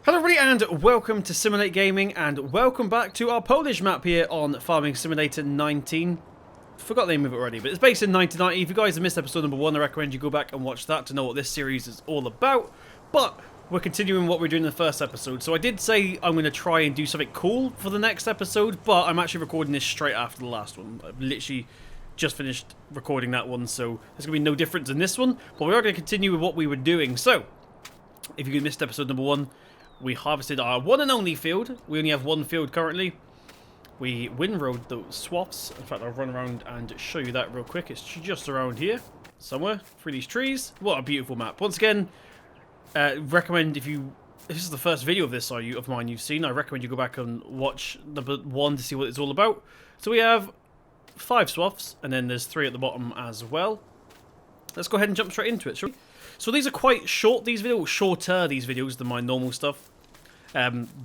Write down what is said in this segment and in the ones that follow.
Hello everybody and welcome to Simulate Gaming and welcome back to our Polish map here on Farming Simulator 19. Forgot the name of it already, but it's based in 1990. If you guys have missed episode number 1, I recommend you go back and watch that to know what this series is all about. But we're continuing what we're doing in the first episode. So I did say I'm going to try and do something cool for the next episode, but I'm actually recording this straight after the last one. I've literally just finished recording that one, so there's going to be no difference in this one. But we are going to continue with what we were doing. So, if you missed episode number 1, we harvested our one and only field. We only have one field currently. We windrowed the swaths. In fact, I'll run around and show you that real quick. It's just around here, somewhere, through these trees. What a beautiful map. Once again, recommend if this is the first video of this of mine you've seen, I recommend you go back and watch number 1 to see what it's all about. So we have 5 swaths, and then there's 3 at the bottom as well. Let's go ahead and jump straight into it, shall we? So these are quite short, shorter these videos than my normal stuff.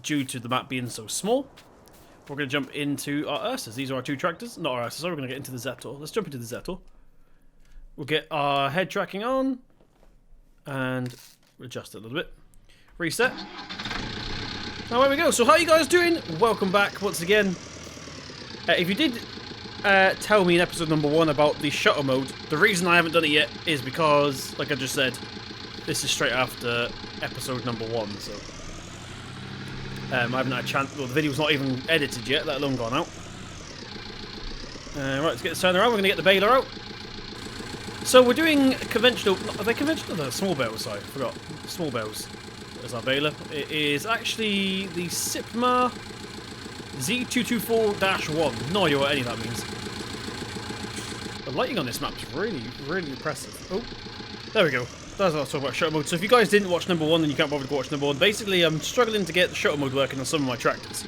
Due to the map being so small. We're going to jump into our Ursas. These are our 2 tractors. Not our Ursas, sorry, we're going to get into the Zetor. Let's jump into the Zetor. We'll get our head tracking on. And adjust it a little bit. Reset. Now there we go. So how are you guys doing? Welcome back once again. If you did tell me in episode number 1 about the shutter mode, the reason I haven't done it yet is because, like I just said, this is straight after episode number 1, so I haven't had a chance. Well, the video's not even edited yet, let alone gone out. Right, let's get this turned around. We're going to get the baler out. So we're doing conventional. Are they conventional? No, small bales. Sorry, I forgot. Small bales. There's our baler. It is actually the Sipma Z224-1. No idea what any of that means. The lighting on this map is really, really impressive. Oh, there we go. That's what I was talking about, shutter mode. So if you guys didn't watch number 1, then you can't bother to watch number 1. Basically, I'm struggling to get the shutter mode working on some of my tractors.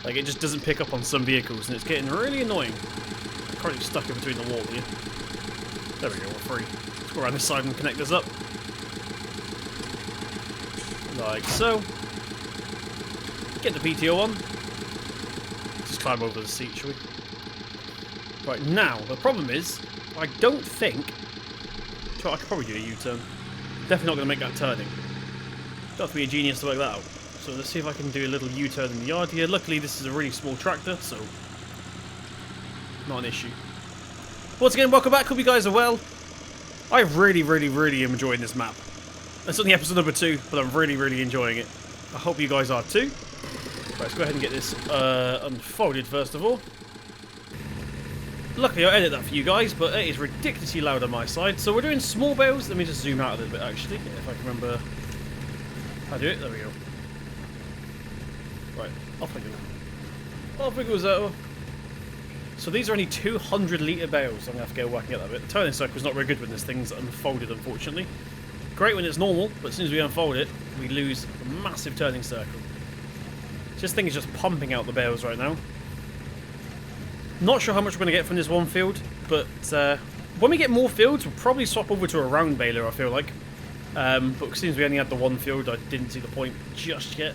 Like, it just doesn't pick up on some vehicles, and it's getting really annoying. I'm currently stuck in between the wall here. There we go, we're free. Let's go around this side and connect this up. Like so. Get the PTO on. Just climb over the seat, shall we? Right, now, the problem is, I don't think... I could probably do a U-turn. Definitely not going to make that turning. Don't have to be a genius to work that out. So let's see if I can do a little U-turn in the yard here. Luckily, this is a really small tractor, so not an issue. Once again, welcome back. Hope you guys are well. I really, really, really am enjoying this map. It's only episode number 2, but I'm really, really enjoying it. I hope you guys are too. Right, let's go ahead and get this unfolded first of all. Luckily, I edit that for you guys, but it is ridiculously loud on my side. So we're doing small bales. Let me just zoom out a little bit, actually, if I can remember how to do it. There we go. Right, off I go. Off it goes out. So these are only 200-litre bales. I'm going to have to get whacking at that bit. The turning circle's not very good when this thing's unfolded, unfortunately. Great when it's normal, but as soon as we unfold it, we lose a massive turning circle. This thing is just pumping out the bales right now. Not sure how much we're going to get from this one field, but when we get more fields, we'll probably swap over to a round baler, I feel like. But since we only had the one field, I didn't see the point just yet.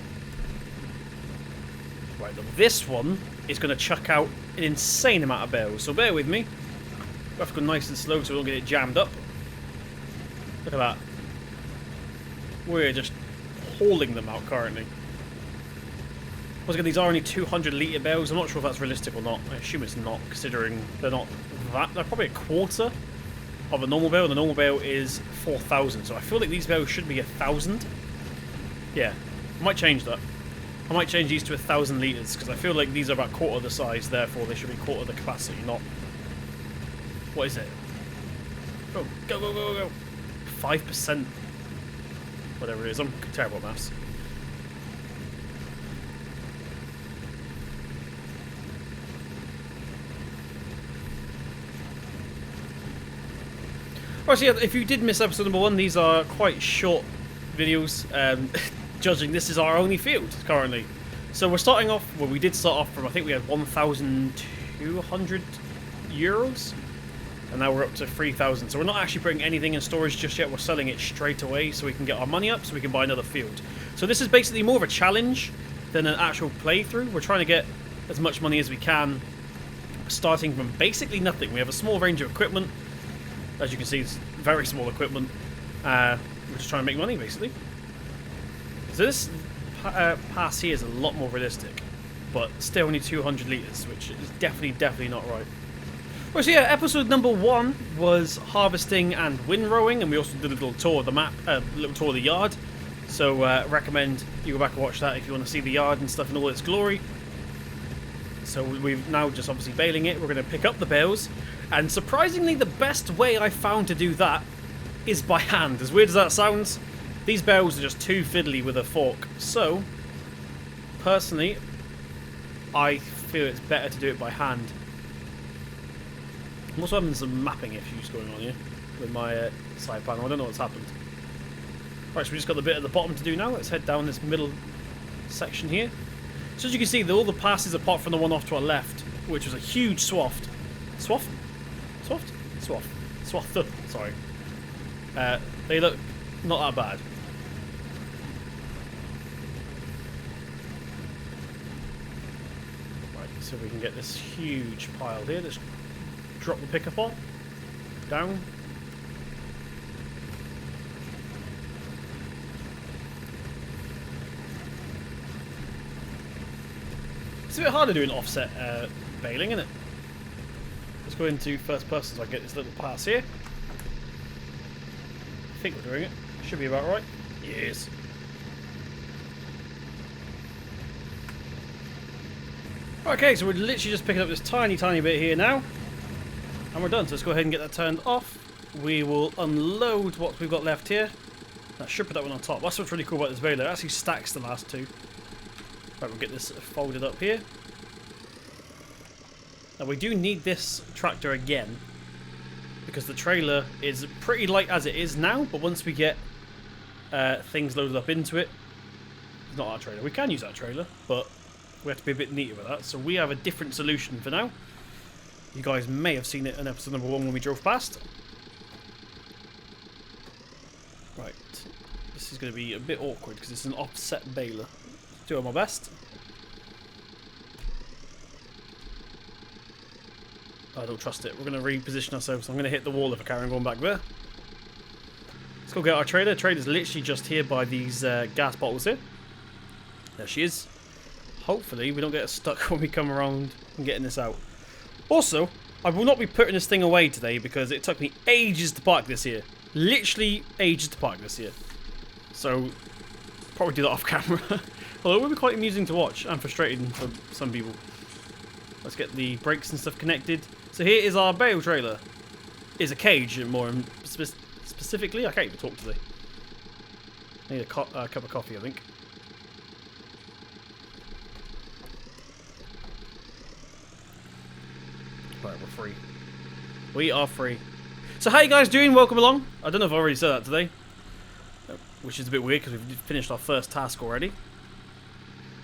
Right, this one is going to chuck out an insane amount of bales, so bear with me. We have to go nice and slow so we don't get it jammed up. Look at that. We're just hauling them out currently. Once again, these are only 200-litre bales. I'm not sure if that's realistic or not. I assume it's not, considering they're not that. They're probably a quarter of a normal bale, and the normal bale is 4,000. So I feel like these bales should be 1,000. Yeah, I might change that. I might change these to 1,000 litres, because I feel like these are about quarter the size, therefore they should be quarter the capacity, not... What is it? Go, go, go, go, go. 5%. Whatever it is. I'm terrible at maths. Right, so yeah, if you did miss episode number 1, these are quite short videos. Judging this is our only field currently. So we're starting off, well, we did start off from, I think we had 1,200 euros. And now we're up to 3,000. So we're not actually putting anything in storage just yet. We're selling it straight away so we can get our money up so we can buy another field. So this is basically more of a challenge than an actual playthrough. We're trying to get as much money as we can, starting from basically nothing. We have a small range of equipment. As you can see, it's very small equipment. We're just trying to make money, basically. So this pass here is a lot more realistic, but still only 200 litres, which is definitely not right. Well, so yeah, episode number 1 was harvesting and windrowing, and we also did a little tour of the map, a little tour of the yard. So recommend you go back and watch that if you want to see the yard and stuff in all its glory. So we've now just obviously baling it. We're going to pick up the bales, and surprisingly, the best way I found to do that is by hand. As weird as that sounds, these bales are just too fiddly with a fork. So personally, I feel it's better to do it by hand. I'm also having some mapping issues going on here with my side panel. I don't know what's happened. Right, so we just got the bit at the bottom to do now. Let's head down this middle section here. So as you can see, all the passes apart from the one off to our left, which was a huge swath. Swath? Swath? Swath. Swath. Sorry. They look not that bad. Right, so we can get this huge pile here. Let's drop the pickup on. Down. It's a bit harder doing offset baling, isn't it? Let's go into first person so I get this little pass here. I think we're doing it. Should be about right. Yes. Okay, so we're literally just picking up this tiny bit here now. And we're done, so let's go ahead and get that turned off. We will unload what we've got left here. That should put that one on top. That's what's really cool about this baler. It actually stacks the last two. Right, we'll get this folded up here. Now we do need this tractor again, because the trailer is pretty light as it is now, but once we get things loaded up into it, it's not our trailer. We can use our trailer, but we have to be a bit neater with that. So we have a different solution for now. You guys may have seen it in episode number 1 when we drove past. Right, this is going to be a bit awkward because it's an offset baler. Doing my best. I don't trust it. We're going to reposition ourselves. I'm going to hit the wall if I carry on going back there. Let's go get our trailer. The trailer's literally just here by these gas bottles here. There she is. Hopefully we don't get stuck when we come around and getting this out. Also, I will not be putting this thing away today because it took me ages to park this here. Literally ages to park this here. So, probably do that off camera. Although it would be quite amusing to watch and frustrating for some people. Let's get the brakes and stuff connected. So here is our bale trailer. Is a cage more specifically. I can't even talk today. I need a cup of coffee, I think. Right, we're free. We are free. So how you guys doing? Welcome along. I don't know if I already said that today, which is a bit weird because we've finished our first task already.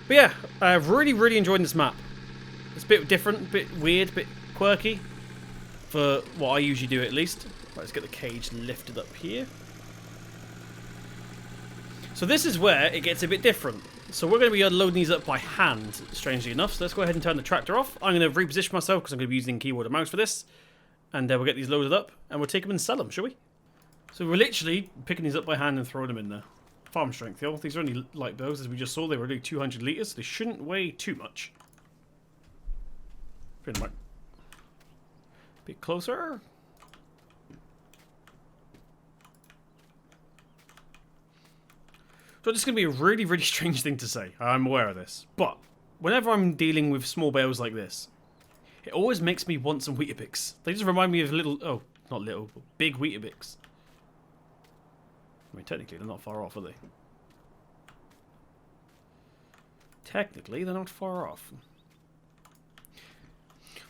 But yeah, I've really enjoyed this map. It's a bit different, a bit weird, a bit quirky for what I usually do at least. Right, let's get the cage lifted up here. So this is where it gets a bit different. So we're going to be unloading these up by hand, strangely enough. So let's go ahead and turn the tractor off. I'm going to reposition myself because I'm going to be using keyboard and mouse for this. And we'll get these loaded up and we'll take them and sell them, shall we? So we're literally picking these up by hand and throwing them in there. Farm strength, y'all. These are only light bales, as we just saw. They were only 200 litres. They shouldn't weigh too much. Bit closer. So this is going to be a really strange thing to say. I'm aware of this. But whenever I'm dealing with small bales like this, it always makes me want some Weetabix. They just remind me of little... Oh, not little, but big Weetabix. I mean, technically, they're not far off, are they? Technically, they're not far off.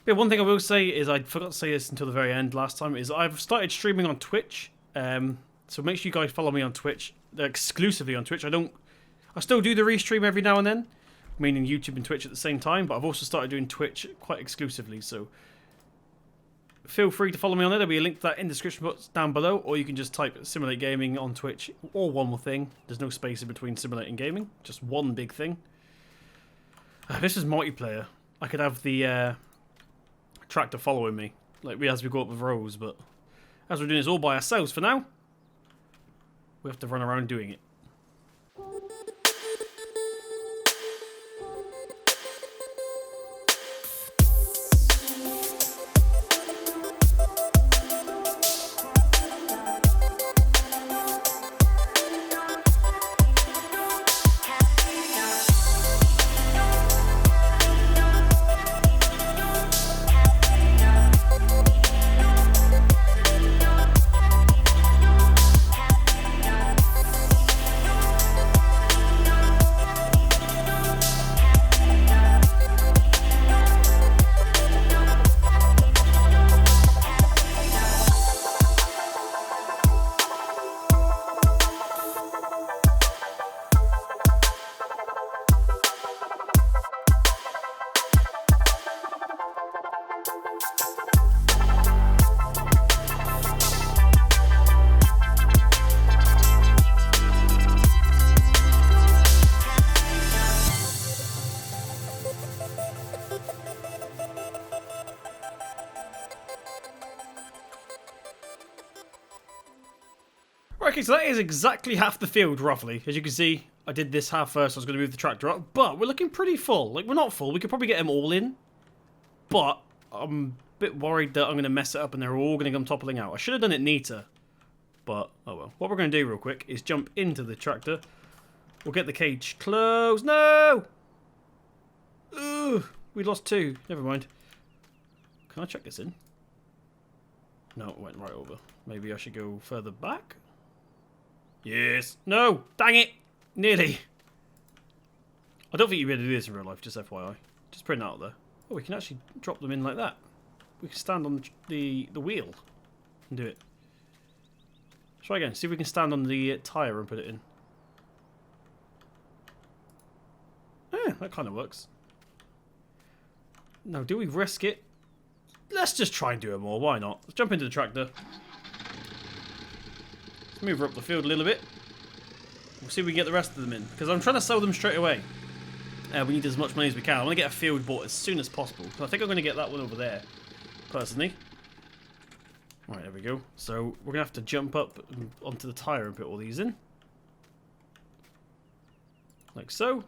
Yeah, one thing I will say is, I forgot to say this until the very end last time, is I've started streaming on Twitch. So make sure you guys follow me on Twitch. Exclusively on Twitch. I still do the restream every now and then, meaning YouTube and Twitch at the same time, but I've also started doing Twitch quite exclusively, so feel free to follow me on there. There'll be a link to that in the description box down below, or you can just type Simulate Gaming on Twitch, or one more thing. There's no space in between Simulate and Gaming, just one big thing. This is multiplayer. I could have the tractor following me, like as we go up with rows, but as we're doing this all by ourselves for now, we have to run around doing it. Right, okay, so that is exactly half the field, roughly. As you can see, I did this half first. I was going to move the tractor up, but we're looking pretty full. Like, we're not full. We could probably get them all in, but I'm a bit worried that I'm going to mess it up and they're all going to come toppling out. I should have done it neater, but oh well. What we're going to do real quick is jump into the tractor. We'll get the cage closed. No! Ooh, we lost 2. Never mind. Can I check this in? No, it went right over. Maybe I should go further back? Yes. No! Dang it! Nearly. I don't think you'd be able to do this in real life, just FYI. Just putting it out there. Oh, we can actually drop them in like that. We can stand on the wheel and do it. Try again. See if we can stand on the tyre and put it in. Yeah, that kind of works. Now, do we risk it? Let's just try and do it more. Why not? Let's jump into the tractor. Let's move her up the field a little bit. We'll see if we can get the rest of them in. Because I'm trying to sell them straight away. We need as much money as we can. I want to get a field bought as soon as possible. I think I'm going to get that one over there, personally. Right, there we go. So we're going to have to jump up onto the tyre and put all these in. Like so.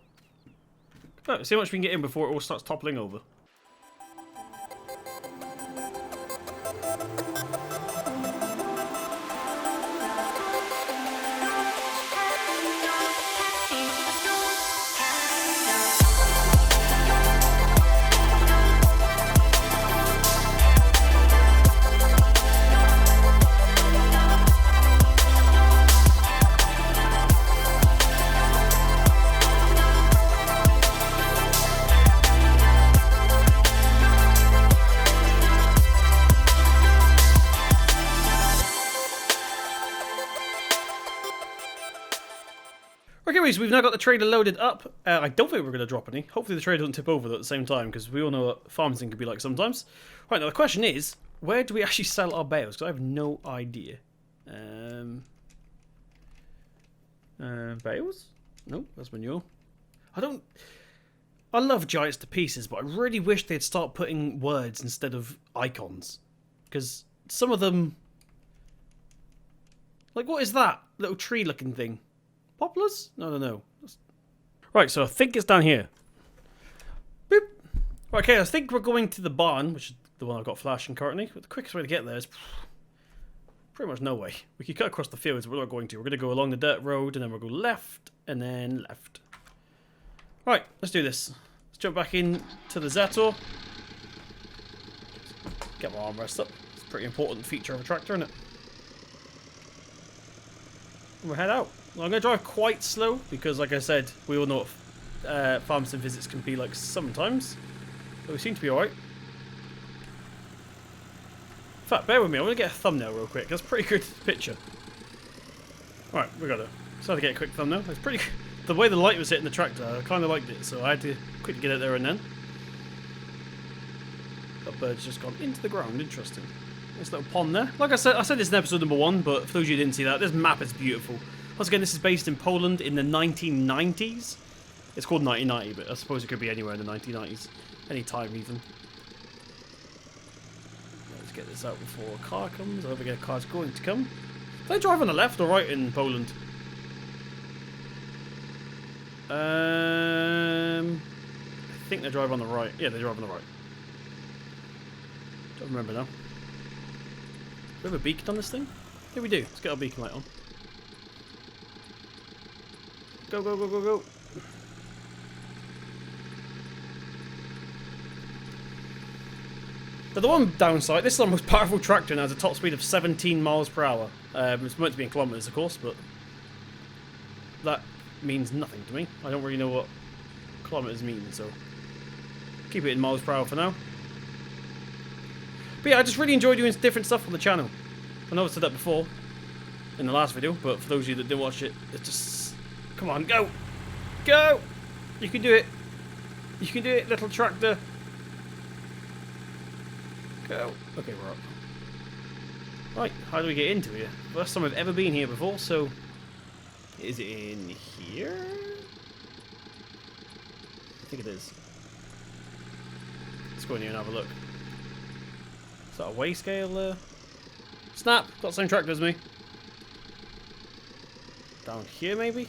Oh, see how much we can get in before it all starts toppling over. Okay, so we've now got the trailer loaded up. I don't think we're going to drop any. Hopefully the trailer doesn't tip over at the same time, because we all know what farming can be like sometimes. Right, now the question is, where do we actually sell our bales? Because I have no idea. Bales? Nope, that's manure. I love giants to pieces, but I really wish they'd start putting words instead of icons. Because some of them... Like, what is that little tree-looking thing? Poplars? No. Right, so I think it's down here. Boop. Okay, I think we're going to the barn, which is the one I've got flashing currently. But the quickest way to get there is pretty much no way. We could cut across the fields, but we're not going to. We're going to go along the dirt road, and then we'll go left, and then left. Right, let's do this. Let's jump back in to the Zetor. Get my armrest up. It's a pretty important feature of a tractor, isn't it? And we'll head out. Well, I'm going to drive quite slow because, like I said, we all know what farm sim visits can be like sometimes. But we seem to be alright. In fact, bear with me. I'm going to get a thumbnail real quick. That's a pretty good picture. Alright, we got to start to get a quick thumbnail. It's pretty. The way the light was hitting the tractor, I kind of liked it, so I had to quickly get it there and then. That bird's just gone into the ground. Interesting. This little pond there. Like I said this in episode number 1, but for those of you who didn't see that, this map is beautiful. Once again, this is based in Poland in the 1990s. It's called 1990, but I suppose it could be anywhere in the 1990s. Any time, even. Let's get this out before a car comes. I don't think a car's going to come. Do they drive on the left or right in Poland? I think they drive on the right. Yeah, they drive on the right. Don't remember now. Do we have a beacon on this thing? Yeah, we do. Let's get our beacon light on. Go, go, go, go, go. But the one downside, this is our most powerful tractor and has a top speed of 17 miles per hour. It's meant to be in kilometers, of course, but that means nothing to me. I don't really know what kilometers mean, so keep it in miles per hour for now. But yeah, I just really enjoy doing different stuff on the channel. I know I said that before in the last video, but for those of you that didn't watch it, it's just... Come on, go! Go! You can do it! You can do it, little tractor! Go! Okay, we're up. Right, how do we get into here? First time I've ever been here before, so... Is it in here? I think it is. Let's go in here and have a look. Is that a weigh scale there? Snap! Got the same tractor as me. Down here, maybe?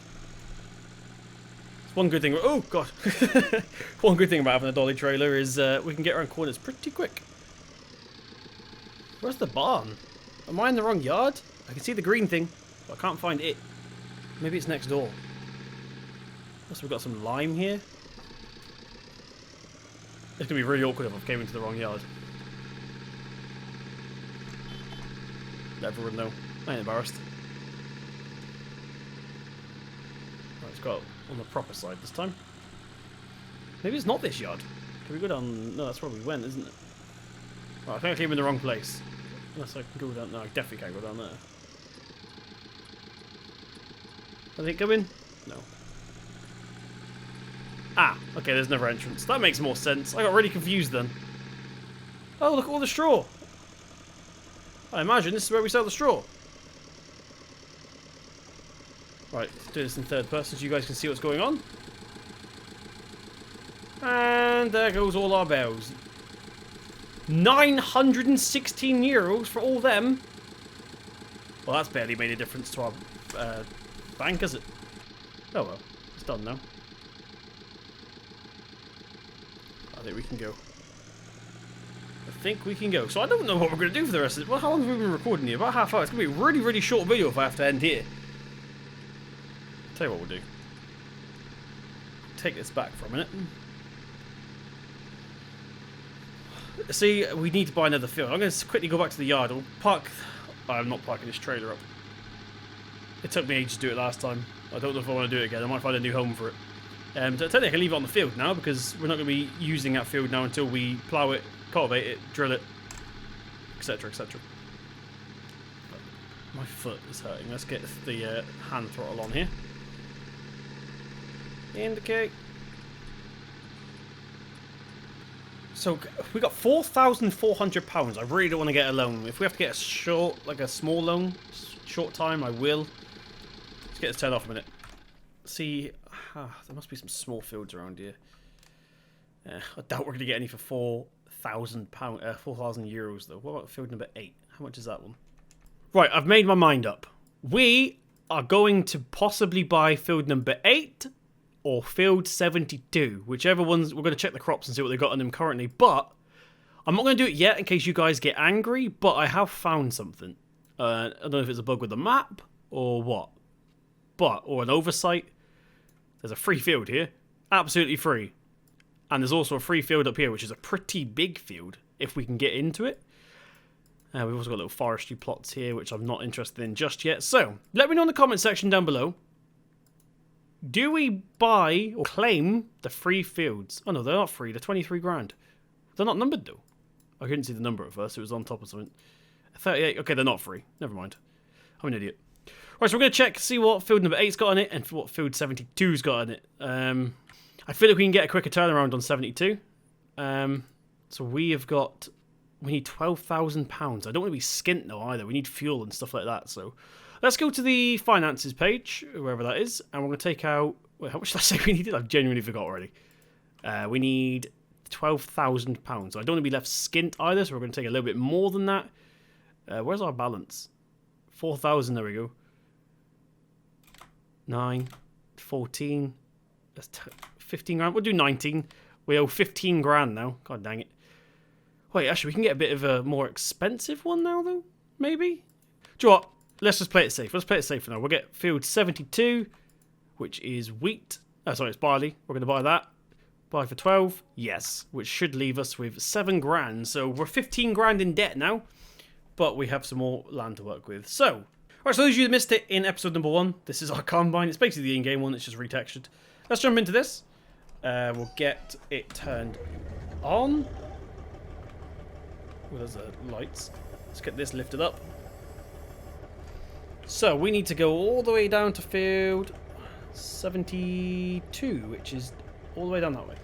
It's one good thing. Oh, God. One good thing about having a dolly trailer is we can get around corners pretty quick. Where's the barn? Am I in the wrong yard? I can see the green thing, but I can't find it. Maybe it's next door. So we've got some lime here. It's going to be really awkward if I came into the wrong yard. Everyone know. I ain't embarrassed. Right, let's go on the proper side this time. Maybe it's not this yard. Can we go down? No, that's where we went, isn't it? Right, I think I came in the wrong place. Unless I can go down. No, I definitely can't go down there. I think come in? No. Ah, okay, there's another entrance. That makes more sense. I got really confused then. Oh, look at all the straw. I imagine this is where we sell the straw. Right, let's do this in third person so you guys can see what's going on. And there goes all our bales. 916 euros for all them. Well, that's barely made a difference to our bank, has it? Oh well, it's done now. I think we can go. I think we can go. So I don't know what we're going to do for the rest of it. Well, how long have we been recording here? About half hour. It's going to be a really, really short video if I have to end here. I'll tell you what we'll do. Take this back for a minute. See, we need to buy another field. I'm going to quickly go back to the yard. I'll park... I'm not parking this trailer up. It took me ages to do it last time. I don't know if I want to do it again. I might find a new home for it. So technically I can leave it on the field now because we're not going to be using that field now until we plough it, cultivate it, drill it, etc, etc. My foot is hurting. Let's get the hand throttle on here. Indicate. So we got £4,400. I really don't want to get a loan. If we have to get a short, like a small loan, short time, I will. Let's get this turned off a minute. See, there must be some small fields around here. I doubt we're going to get any for £4,000, 4,000 euros though. What about field number 8? How much is that one? Right, I've made my mind up. We are going to possibly buy field number 8 or field 72, whichever ones. We're going to check the crops and see what they've got on them currently. But I'm not going to do it yet in case you guys get angry. But I have found something. I don't know if it's a bug with the map or what, or an oversight. There's a free field here, absolutely free. And there's also a free field up here, which is a pretty big field, if we can get into it. We've also got little forestry plots here, which I'm not interested in just yet. So, let me know in the comment section down below. Do we buy or claim the free fields? Oh no, they're not free, they're 23 grand. They're not numbered though. I couldn't see the number at first, it was on top of something. 38, okay, they're not free. Never mind. I'm an idiot. Right, so we're going to check, see what field number 8's got on it, and what field 72's got on it. I feel like we can get a quicker turnaround on 72. So we have got... We need £12,000. I don't want to be skint though either. We need fuel and stuff like that. So let's go to the finances page, wherever that is, and we're going to take out... Wait, how much did I say we needed? I've genuinely forgot already. We need £12,000. I don't want to be left skint either, so we're going to take a little bit more than that. Where's our balance? 4,000, there we go. 9, 14, that's 15 grand. We'll do 19. We owe 15 grand now. God dang it. Wait, actually, we can get a bit of a more expensive one now, though. Maybe? Do you know what? Let's just play it safe. Let's play it safe for now. We'll get field 72, which is wheat. Oh, sorry, it's barley. We're going to buy that. Buy for 12. Yes, which should leave us with 7 grand. So we're 15 grand in debt now, but we have some more land to work with. So, alright, so those of you that missed it in episode number 1, this is our combine. It's basically the in-game one. It's just retextured. Let's jump into this. We'll get it turned on. Oh, there's the lights. Let's get this lifted up. So we need to go all the way down to field 72, which is all the way down that way.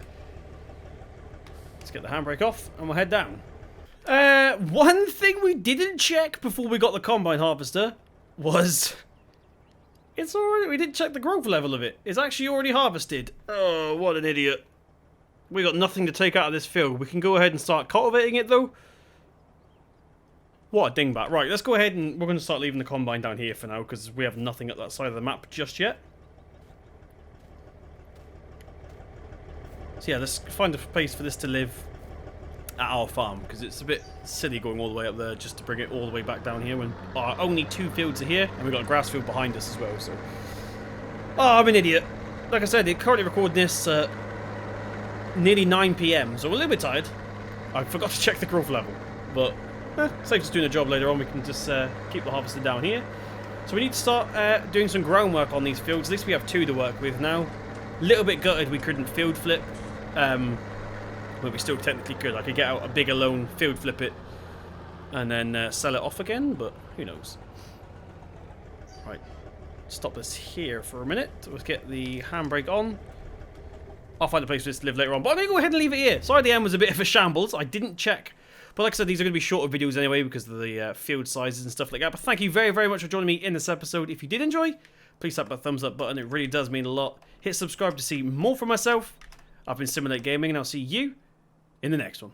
Let's get the handbrake off and we'll head down. One thing we didn't check before we got the combine harvester was it's already, we didn't check the growth level of it. It's actually already harvested. Oh, what an idiot. We got nothing to take out of this field. We can go ahead and start cultivating it though. What a dingbat. Right, let's go ahead and we're going to start leaving the combine down here for now because we have nothing at that side of the map just yet. So yeah, let's find a place for this to live at our farm because it's a bit silly going all the way up there just to bring it all the way back down here when our only 2 fields are here and we've got a grass field behind us as well. So, oh, I'm an idiot. Like I said, they're currently recording this nearly 9 PM, so we're a little bit tired. I forgot to check the growth level, but safe just doing a job later on. We can just keep the harvester down here. So we need to start doing some groundwork on these fields. At least we have 2 to work with now. A little bit gutted we couldn't field flip. But we still technically could. I could get out a bigger loan, field flip it, and then sell it off again, but who knows. Right, stop this here for a minute. Let's get the handbrake on. I'll find a place for this to live later on, but I'm going to go ahead and leave it here. Sorry the end was a bit of a shambles. I didn't check. But like I said, these are going to be shorter videos anyway because of the field sizes and stuff like that. But thank you very, very much for joining me in this episode. If you did enjoy, please tap that thumbs up button. It really does mean a lot. Hit subscribe to see more from myself. I've been Simulate Gaming, and I'll see you in the next one.